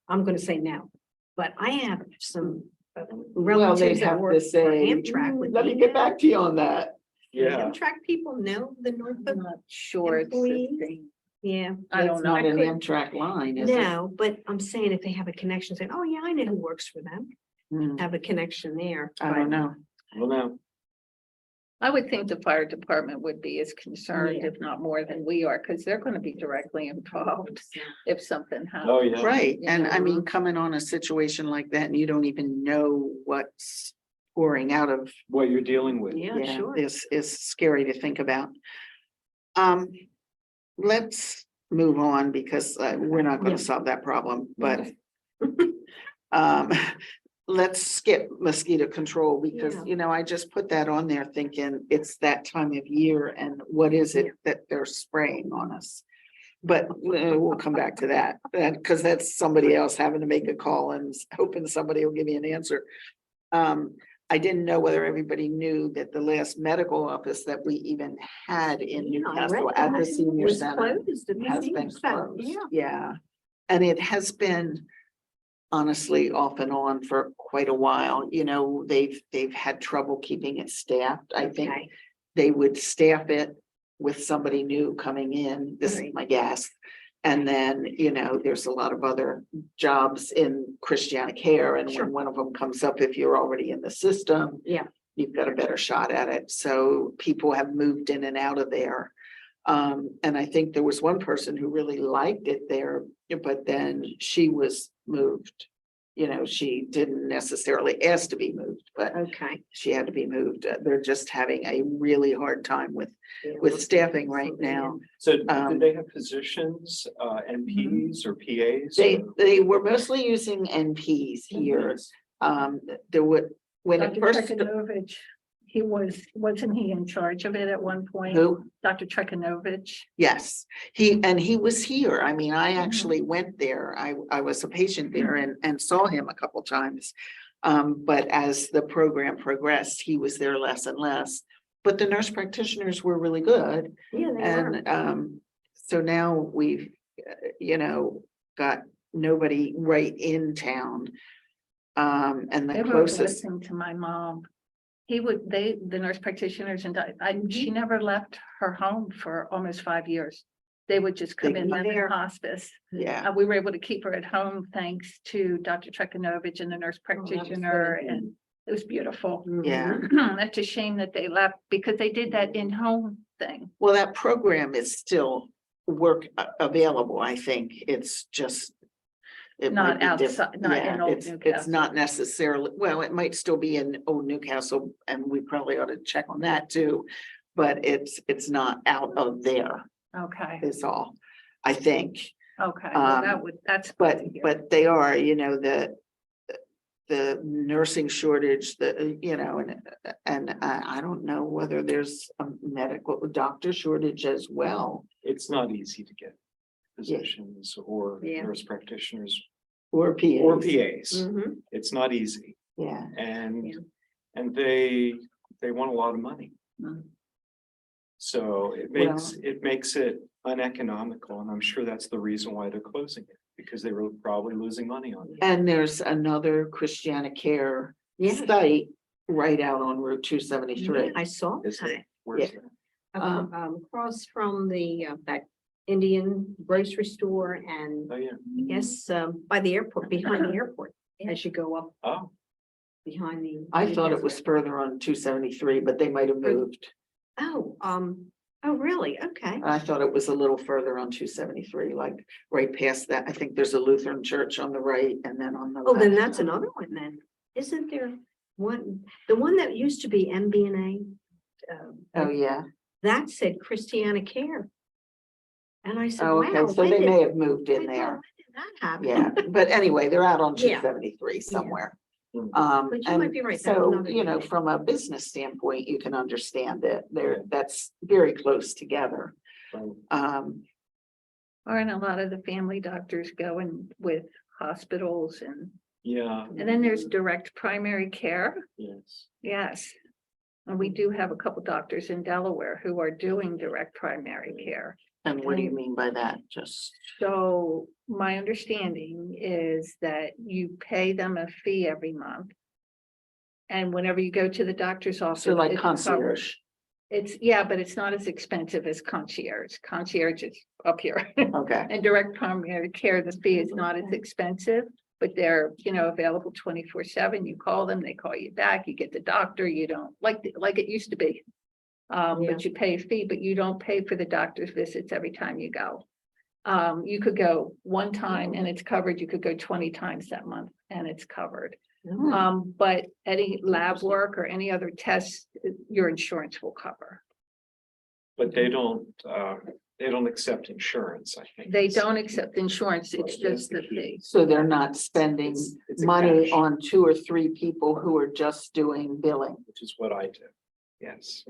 S5: I'm gonna say no, but I have some
S1: Well, they'd
S5: relatives that
S1: have
S5: work
S1: to
S5: for
S1: say,
S5: Amtrak. Would
S1: let
S5: they
S1: me get
S5: know?
S1: back to you on that.
S4: Yeah,
S5: Amtrak people know the Norfolk,
S3: I'm not sure it's the
S5: Employees?
S3: thing.
S5: yeah.
S3: I don't
S1: It's
S3: know.
S1: not an
S5: could-
S1: Amtrak line, is it?
S5: No, but I'm saying if they have a connection, saying, oh yeah, I know who works for them,
S1: Hmm,
S5: have a connection there.
S1: I don't know.
S4: I don't know.
S3: I would think the fire department would be as concerned,
S5: Yeah.
S3: if not more than we are, because they're going to be directly involved if something happens.
S4: Oh, yeah.
S1: Right, and I
S3: Yeah.
S1: mean, coming on a situation like that and you don't even know what's pouring out of,
S4: What you're dealing with.
S5: Yeah, sure.
S1: is scary to think about. Let's move on because we're not
S5: Yeah.
S1: gonna solve that problem, but um, let's skip mosquito control because,
S5: Yeah.
S1: I just put that on there thinking it's that time of year and what is it that they're spraying on us? But we'll come back to that, because that's somebody else having to make a call and hoping somebody will give me an answer. I didn't know whether everybody knew that the last medical office that we even had in
S5: Yeah, I read
S1: Newcastle at the
S5: that.
S1: senior
S5: Was
S1: center
S5: closed, the
S1: has been
S5: senior center,
S1: closed.
S5: yeah.
S1: Yeah, And it has been honestly off and on for quite a while. You know, they've had trouble keeping it staffed. I think
S5: Okay.
S1: they would staff it with somebody new coming in. This is
S5: Right.
S1: my guess. And then, you know, there's a lot of other jobs in Christiana Care, and
S5: Sure.
S1: when one of them comes up, if you're already in the system.
S5: Yeah.
S1: You've got a better shot at it. So people have moved in and out of there. And I think there was one person who really liked it there, but then she was moved. You know, she didn't necessarily ask to be moved, but
S5: Okay.
S1: she had to be moved. They're just having a really hard time with staffing right now.
S4: So do
S1: Um,
S4: they have positions, NPs or PAs?
S1: They were mostly using NPs here. There would, when it
S3: Dr.
S1: first,
S3: Trekanovich, wasn't he in charge of it at one point?
S1: who,
S3: Dr. Trekanovich?
S1: yes, he was here. I mean, I actually went there. I was a patient there and saw him a couple times. But as the program progressed, he was there less and less. But the nurse practitioners were really good.
S5: Yeah, they were.
S1: And so now we've, you know, got nobody right in town. And
S3: They
S1: the
S3: were a
S1: closest,
S3: blessing to my mom. The nurse practitioners and
S1: Mm-hmm.
S3: she never left her home for almost 5 years. They would just come
S1: They
S3: in
S1: were
S3: in
S5: there.
S3: hospice.
S1: yeah,
S3: We were able to keep her at home thanks to Dr. Trekanovich and the nurse
S5: Oh, was
S3: practitioner,
S5: good.
S3: and it was beautiful.
S1: yeah.
S3: That's a shame that they left because they did that in-home thing.
S1: Well, that program is still available, I think. It's just. It might
S3: Not
S1: be different.
S3: outside, not in
S1: Yeah,
S3: Old
S1: it's
S3: Newcastle.
S1: not necessarily, well, it might still be in Old Newcastle, and we probably ought to check on that too. But it's not out of there,
S3: Okay,
S1: is all, I think.
S3: okay, well, that's. good to hear.
S1: But they are, you know, the nursing shortage, you know, and I don't know whether there's a medical doctor shortage as well.
S4: It's not easy to get positions or
S5: Yeah.
S4: nurse practitioners
S1: Or PAs.
S4: or PAs.
S5: Mhm.
S4: It's not easy
S1: Yeah,
S4: and,
S5: Yeah.
S4: and they want a lot of money.
S3: Mm.
S4: So it makes it uneconomical, and I'm sure that's the reason why they're closing it, because they were probably losing money on it.
S1: and there's another Christiana Care
S5: Yeah.
S1: site right out on Route two
S5: Yeah,
S1: seventy-three.
S5: I saw
S4: Is
S5: that.
S4: Where's
S1: Yeah.
S4: that?
S5: Across from that Indian grocery store and
S4: Oh, yeah.
S5: I guess by the airport, behind the airport, as you go up
S4: Oh,
S5: behind the.
S1: I thought it was further on two seventy-three, but they might have moved.
S5: Oh, really? Okay.
S1: I thought it was a little further on two seventy-three, like right past that. I think there's a Lutheran church on the right and then on the.
S5: Oh, then
S1: left.
S5: that's another one then. Isn't there the one that used to be MBNA?
S1: Oh, yeah.
S5: That said Christiana Care. And I said,
S1: Oh,
S5: wow.
S1: okay, so
S5: when
S1: they
S5: did-
S1: may have moved
S5: I
S1: in
S5: thought,
S1: there.
S5: when did that happen?
S1: Yeah, but anyway, they're out on two
S5: Yeah.
S1: seventy-three somewhere.
S4: Hmm.
S5: But you might be right, that's
S1: So,
S5: another
S1: you know,
S5: unit.
S1: from a business standpoint, you can understand it. That's very close together.
S4: right.
S3: Or and a lot of the family doctors go in with hospitals
S4: Yeah,
S3: and then there's direct primary care.
S4: yes.
S3: Yes. And we do have a couple doctors in Delaware who are doing direct primary care.
S1: And what do you mean by that? Just,
S3: So my understanding is that you pay them a fee every month. And whenever you go to the doctor's office.
S1: so like
S3: it's covered.
S1: concierge,
S3: Yeah, but it's not as expensive as concierge. Concierge is up here.
S1: okay.
S3: And direct primary care, the fee is not as expensive, but they're, available 24/7. You call them, they call you back, you get the doctor, you don't, like it used to be. But you pay a fee, but you don't pay for the doctor's visits every time you go. You could go one time and it's covered. You could go 20 times that month and it's covered. But any lab work or any other tests, your insurance will cover.
S4: But they don't accept insurance, I think.
S3: They don't accept insurance, it's just the fee.
S1: So they're not spending
S4: It's a
S1: money
S4: cash,
S1: on 2 or 3 people who are just doing billing.
S4: which is what I do. Yes.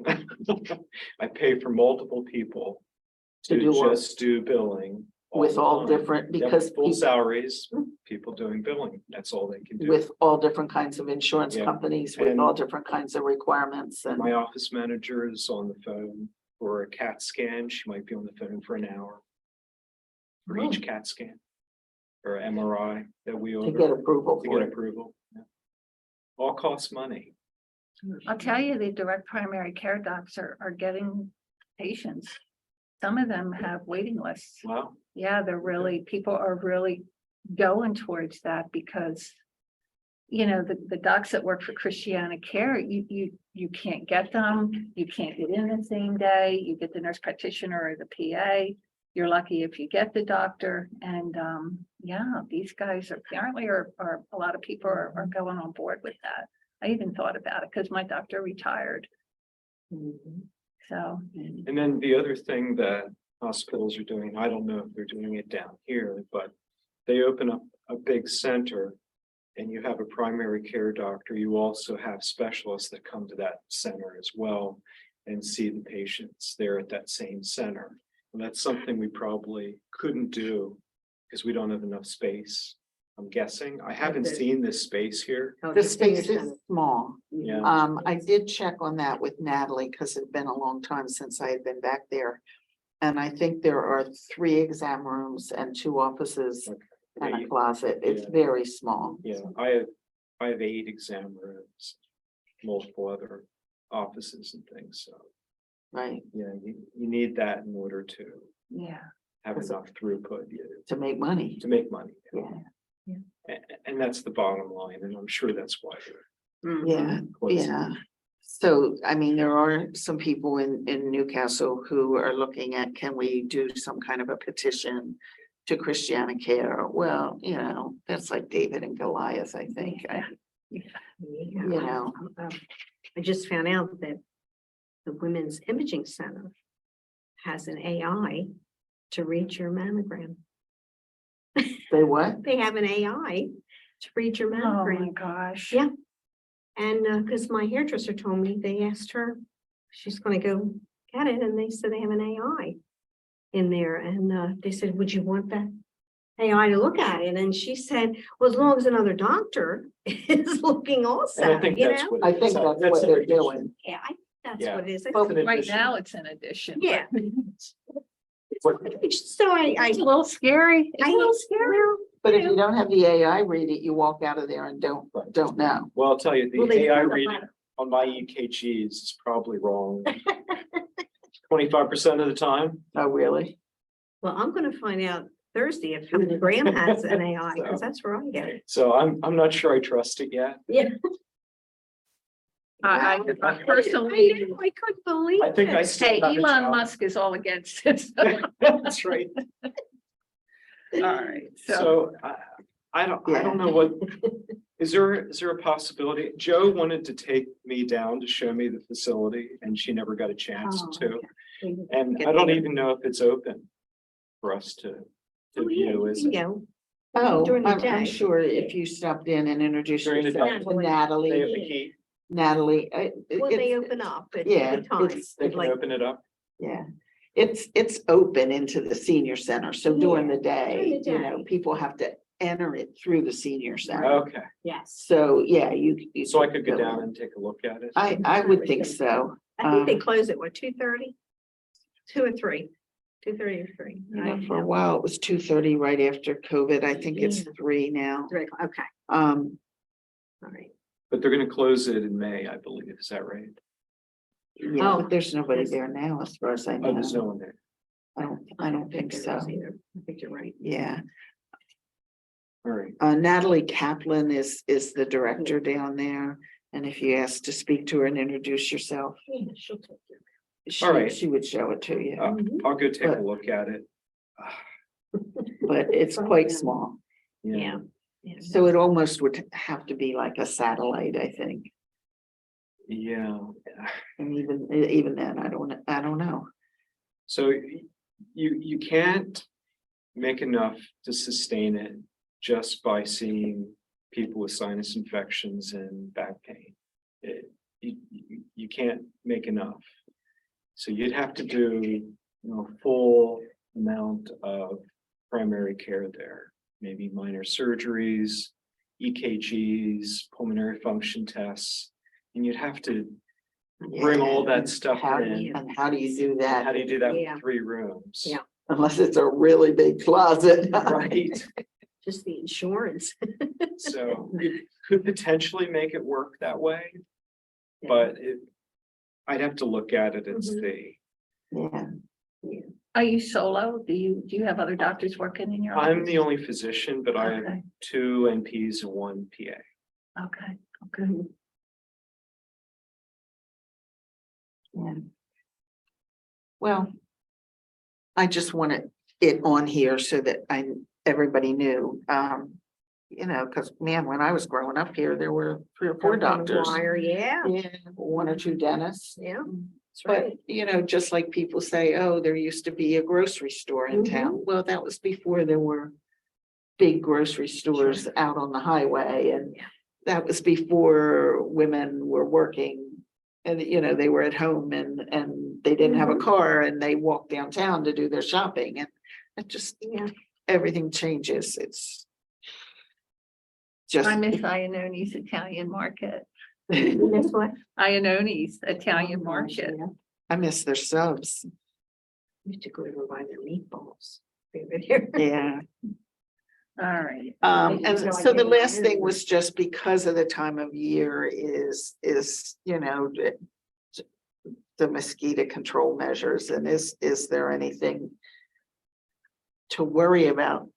S4: I pay for multiple people
S1: To
S4: to
S1: do what?
S4: just do billing.
S1: With
S4: the
S1: all
S4: time.
S1: different,
S4: Yep,
S1: because
S4: full
S1: people,
S4: salaries, people doing billing, that's all they can do.
S1: with all different kinds of insurance
S4: Yeah.
S1: companies, with
S4: And-
S1: all different kinds of requirements and.
S4: My office manager is on the phone for a CAT scan. She might be on the phone for an hour. For each CAT scan. or MRI that we
S1: To
S4: order.
S1: get approval
S4: To
S1: for
S4: get
S1: it.
S4: approval. Yeah. All costs money.
S3: I'll tell you, the direct primary care docs are getting patients. Some of them have waiting lists.
S4: Wow.
S3: Yeah, people are really going towards that because. You know, the docs that work for Christiana Care, you can't get them, you can't get in the same day, you get the nurse practitioner or the PA. You're lucky if you get the doctor, and yeah, these guys apparently are a lot of people are going on board with that. I even thought about it because my doctor retired, so.
S4: And then the other thing that hospitals are doing, I don't know if they're doing it down here, but they open up a big center. And you have a primary care doctor, you also have specialists that come to that center as well and see the patients there at that same center. And that's something we probably couldn't do because we don't have enough space. I'm guessing. I haven't
S5: the-
S4: seen this space here.
S5: Oh,
S1: The
S5: senior
S1: space is
S5: center.
S1: small.
S4: Yeah.
S1: I did check on that with Natalie because it'd been a long time since I had been back there. And I think there are 3 exam rooms and 2 offices and a
S4: Yeah,
S1: closet. It's
S4: Yeah.
S1: very small.
S4: Yeah, I have 8 exam rooms, multiple other offices and things, so,
S1: Right,
S4: yeah, you need that in order to
S3: Yeah,
S4: have
S1: That's-
S4: enough throughput, yeah,
S1: to make money.
S4: to make money.
S1: Yeah,
S4: And that's the bottom line, and I'm sure that's why.
S1: yeah,
S4: Close.
S1: yeah. So, I mean, there are some people in Newcastle who are looking at, can we do some kind of a petition to Christiana Care? Well, you know, that's like David and Goliath, I think. You know.
S5: I just found out that the Women's Imaging Center has an AI to read your mammogram.
S1: Say what?
S5: They have an AI to read your
S3: oh my
S5: mammogram.
S3: gosh.
S5: Yeah. And because my hairdresser told me, they asked her, she's gonna go get it, and they said they have an AI in there, and they said, would you want that AI to look at it? And she said, well, as long as another doctor is looking also,
S4: And I think
S5: you
S4: that's
S5: know?
S4: what.
S1: I think that's what they're
S4: an addition.
S1: doing.
S5: Yeah, that's
S4: Yeah.
S5: what it is.
S1: But
S4: An
S3: Right
S4: addition.
S3: now, it's an addition.
S5: Yeah.
S4: What-
S5: So I,
S3: It's a little scary. It's a little scary.
S1: But if you don't have the AI read it, you walk out of there and don't know.
S4: Well, I'll tell you,
S5: Well,
S4: the
S5: they
S4: AI
S5: found a
S4: reading
S5: lot-
S4: on my EKGs is probably wrong. 25% of the time.
S1: Oh, really?
S5: Well, I'm gonna find out Thursday if Graham has an AI, because that's where I get it.
S4: So I'm not sure I trust it yet.
S5: Yeah.
S3: I
S5: I
S3: personally,
S5: know, I couldn't believe
S4: I think I
S5: it.
S4: still
S3: hey,
S4: have a
S3: Elon
S4: challenge.
S3: Musk is all against it. so-
S4: That's right.
S3: All right, so,
S4: So I don't know what, is there a possibility? Joe wanted to take me down to show me the facility and she never got a chance
S5: Oh,
S4: to.
S5: okay.
S4: And
S5: Get
S4: I don't
S5: there.
S4: even know if it's open for us to
S5: Oh, yeah,
S4: view,
S5: you
S4: is
S5: can
S4: it?
S5: go.
S1: Oh,
S5: During the
S1: I'm
S5: day.
S1: sure if you stopped in and introduced
S4: During the
S1: yourself
S4: day.
S1: to
S4: They have
S1: Natalie,
S4: the key,
S1: Natalie.
S5: Well, they open up at
S1: yeah,
S5: the time.
S1: it's-
S4: they can
S5: Like,
S4: open it up.
S1: Yeah, it's open into the senior center, so during the day,
S5: During the
S1: you know,
S5: day.
S1: people have to enter it through the senior center.
S4: Okay,
S5: yes,
S1: So, yeah, you.
S4: so I could go down and take a look at it.
S1: I would think so.
S5: I think they
S1: Um,
S5: close at what, 2:30? 2 or 3, 2:30 or 3.
S1: You know, for a while, it was 2:30 right after COVID. I think it's
S5: Yeah.
S1: 3 now.
S5: 3 o'clock, okay,
S1: Um,
S5: all right.
S4: But they're gonna close it in May, I believe. Is that right?
S1: yeah,
S5: Oh,
S1: but there's nobody
S5: yes.
S1: there now, as far as I
S4: Oh, there's no
S1: know.
S4: one there.
S1: I don't think
S5: there
S1: so.
S5: is either. I think you're right.
S1: Yeah,
S4: All right.
S1: Natalie Kaplan is the director down there. And if you ask to speak to her and introduce yourself,
S5: Yeah, she'll take you.
S4: All right.
S1: she would show it to you,
S4: I'll go take a
S1: But-
S4: look at it.
S1: but it's quite small.
S5: Yeah.
S1: So it almost would have to be like a satellite, I think.
S4: Yeah.
S1: And even then, I don't know.
S4: So you can't make enough to sustain it just by seeing people with sinus infections and back pain. You can't make enough. So you'd have to do, full amount of primary care there, maybe minor surgeries, EKGs, pulmonary function tests. And you'd have to bring all
S1: Yeah,
S4: that stuff
S1: how-
S4: in.
S1: And how do you do
S4: How
S1: that
S4: do you do that
S5: Yeah.
S4: with 3 rooms?
S5: Yeah.
S1: unless it's a really big closet?
S4: Right.
S5: just the insurance.
S4: So it could potentially make it work that way, but I'd have to look at it and
S5: Mhm.
S4: see.
S1: Yeah,
S3: Are you solo? Do you have other doctors working in your office?
S4: I'm the only physician, but I have
S3: Okay,
S4: 2 NPs and 1 PA.
S3: okay.
S1: yeah. Well, I just wanted it on here so that everybody knew, you know, because man, when I was growing up here, there were 3 or 4 doctors.
S5: Yeah,
S1: Yeah, 1 or 2 dentists.
S5: yeah, that's
S1: But,
S5: right.
S1: you know, just like people say, oh, there used to be a grocery store in
S5: Mhm.
S1: town. Well, that was before there were big grocery stores out on the highway, and
S5: Yeah.
S1: that was before women were working. And, you know, they were at home and they didn't have a
S5: Mhm.
S1: car and they walked downtown to do their shopping, and it just,
S5: Yeah,
S1: everything changes. It's just.
S3: I miss Ianoni's Italian market.
S5: that's what,
S3: Ianoni's Italian
S1: Oh,
S3: market.
S1: yeah. I miss their subs.
S5: used to go over and buy their meatballs. They were there.
S1: Yeah.
S3: All right.
S1: And
S5: Maybe so I
S1: so the
S5: didn't
S1: last
S5: iron
S1: thing
S5: them.
S1: was just because of the time of year is, you know, the mosquito control measures, and is there anything to worry about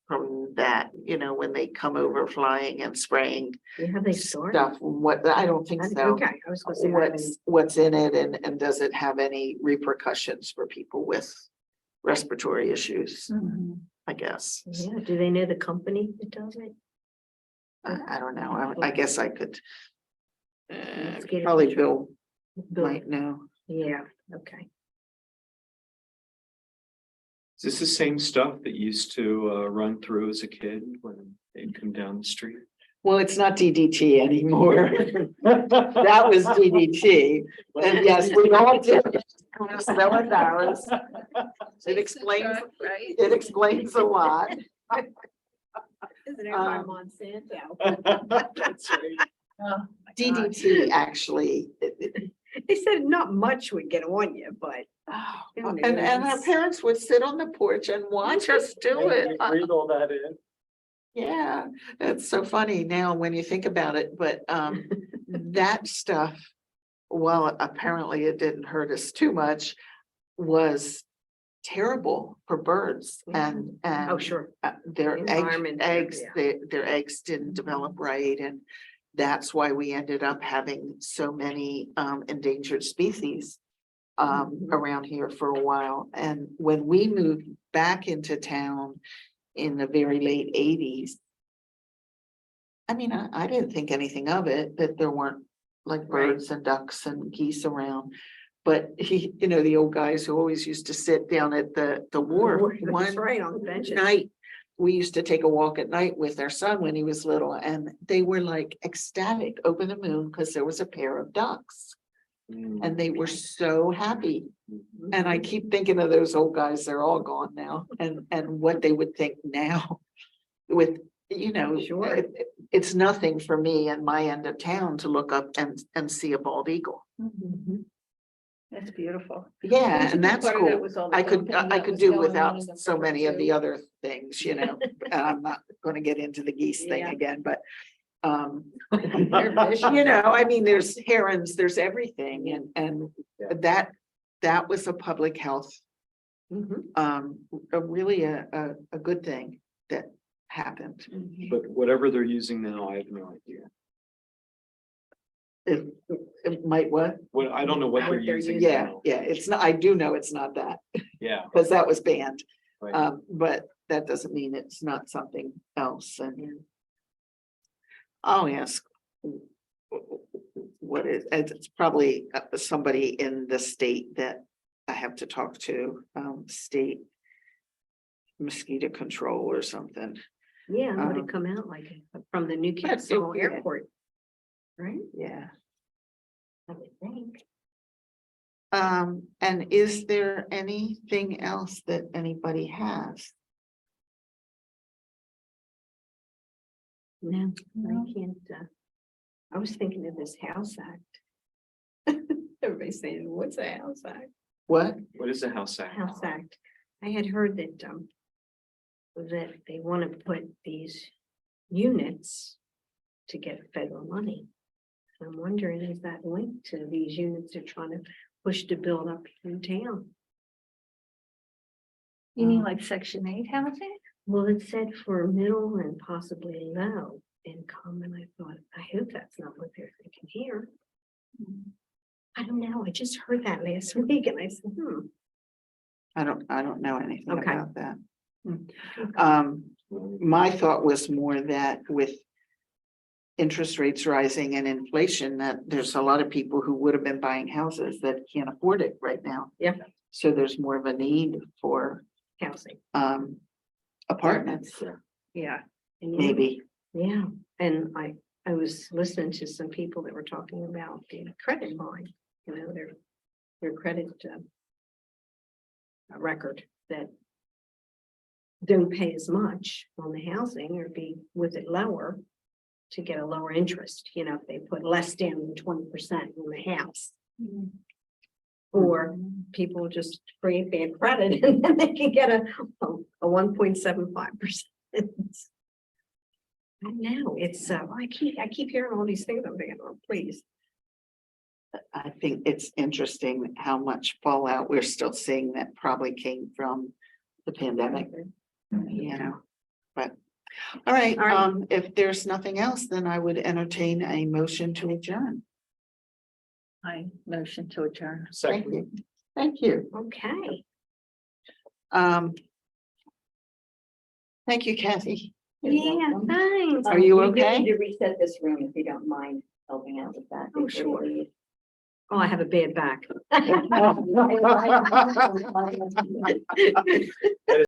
S1: from that, you know, when they come over flying and spraying
S5: Yeah, have they started?
S1: stuff? What, I don't think so.
S5: Okay, I was gonna say, I haven't-
S1: What's in it, and does it have any repercussions for people with respiratory issues,
S3: Mhm.
S1: I guess.
S5: yeah, do they know the company that does it?
S1: I don't know. I guess I could.
S5: Mosquito
S1: Probably
S5: control.
S1: Bill might know.
S5: Yeah, okay.
S4: Is this the same stuff that used to run through as a kid when they'd come down the street?
S1: Well, it's not DDT anymore. That was DDT. And yes, we all did. Smell it ours. It explains,
S3: Right?
S1: it explains a lot.
S5: Isn't
S1: it by
S5: Monsanto?
S4: That's right.
S3: Oh, my God.
S1: DDT actually.
S5: They said not much would get on you, but. Who
S1: And our
S5: knows?
S1: parents would sit on the porch and watch us do it.
S4: Breathe all that in.
S1: Yeah, it's so funny now when you think about it, but that stuff, well, apparently it didn't hurt us too much, was terrible for birds and
S5: Oh, sure.
S1: their
S5: Environment,
S1: eggs,
S5: yeah.
S1: their eggs didn't develop right, and that's why we ended up having so many endangered species
S5: Mhm.
S1: around here for a while. And when we moved back into town in the very late 80s, I mean, I didn't think anything of it, that there weren't like
S5: Right.
S1: birds and ducks and geese around. But he, you know, the old guys who always used to sit down at the wharf,
S5: That's
S1: one
S5: right, on the benches.
S1: night, we used to take a walk at night with our son when he was little, and they were like ecstatic over the moon because there was a pair of ducks, and they were so happy. And I keep thinking of those old guys, they're all gone now, and what they would think now with, you know,
S5: Sure.
S1: it's nothing for me in my end of town to look up and see a bald eagle.
S5: Mhm.
S3: That's beautiful.
S1: Yeah,
S3: Who's a
S1: and
S3: big
S1: that's
S3: part of that
S1: cool.
S3: was all the
S1: I could,
S3: dumping
S1: I
S3: that
S1: could
S3: was
S1: do
S3: going on
S1: without
S3: in the
S1: so
S3: river,
S1: many of the
S3: too.
S1: other things, you know, and I'm not gonna get into the geese thing
S5: Yeah.
S1: again, but.
S3: They're vicious.
S1: You know, I mean, there's herons, there's everything, and
S4: Yeah.
S1: that was a public health,
S5: Mhm.
S1: a really a good thing that happened.
S4: But whatever they're using now, I have no idea.
S1: It might what?
S4: What, I don't know what they're using
S1: Yeah,
S4: now.
S1: yeah, it's not, I do know it's not that,
S4: Yeah.
S1: because that was banned.
S4: Right.
S1: But that doesn't mean it's not something else, and I'll ask. What is, it's probably somebody in the state that I have to talk to, state mosquito control or something.
S5: Yeah, and would
S1: Um,
S5: it come out like from the Newcastle
S1: yeah.
S5: Airport? Right?
S1: Yeah.
S5: I would think.
S1: And is there anything else that anybody has?
S5: No,
S3: No.
S5: I can't, I was thinking of this House Act. Everybody's saying, what's a House Act?
S1: What?
S4: What is the House Act?
S5: House Act. I had heard that, that they want to put these units to get federal money. And I'm wondering, is that linked to these units they're trying to push to build up in town?
S3: You mean like Section 8 housing?
S5: Well, it said for middle and possibly low income, and I thought, I hope that's not what they're thinking here. I don't know, I just heard that last week and I said,
S1: I don't know anything
S5: Okay.
S1: about that. My thought was more that with interest rates rising and inflation, that there's a lot of people who would have been buying houses that can't afford it right now.
S5: Yeah.
S1: So there's more of a need for
S5: housing.
S1: apartments,
S3: Yeah.
S5: And
S1: maybe.
S5: Yeah, and I was listening to some people that were talking about the credit line, their credit record that don't pay as much on the housing or be with it lower to get a lower interest, if they put less down than 20% on the house. Or people just create bad credit and then they can get a 1.75%. I know, it's, I keep hearing all these things, I'm thinking, oh, please.
S1: I think it's interesting how much fallout we're still seeing that probably came from the pandemic, but. All right,
S5: All right.
S1: if there's nothing else, then I would entertain a motion to adjourn.
S3: I motion to adjourn.
S1: Thank
S4: Second,
S1: you. Thank you.
S5: Okay.
S1: Thank you, Kathy.
S5: Yeah, thanks.
S1: Are you
S2: We do
S1: okay?
S2: need to reset this room if you don't mind helping out with that.
S5: Oh,
S2: before
S5: sure.
S2: we leave.
S5: Oh, I have a bad back.